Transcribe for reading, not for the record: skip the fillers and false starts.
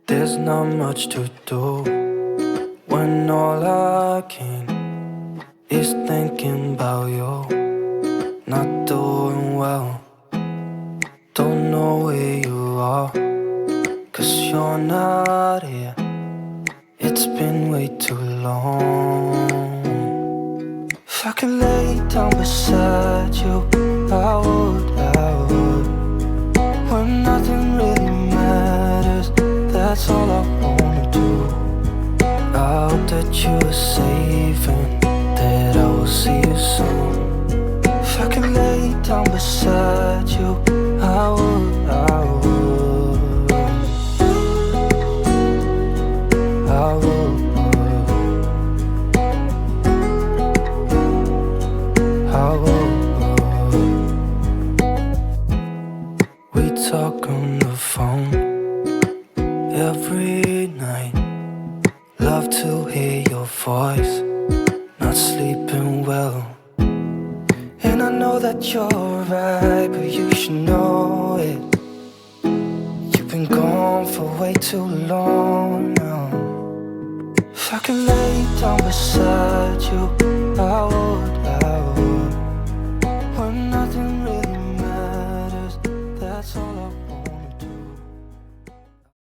There's not much to do when all I can is thinking about you. Not doing well, don't know where you are, 'cause you're not here. It's been way too long. If I could lay down beside you, I would. When nothing really matters, that's all I wanna do. I hope that you are safe and that I will see you soon. If I could lay down beside you, I would. We talk on the phone every night. Love to hear your voice. Not sleeping well, and I know that you're right, but you should know it. You've been gone for way too long now. If I could lay down beside you, I would.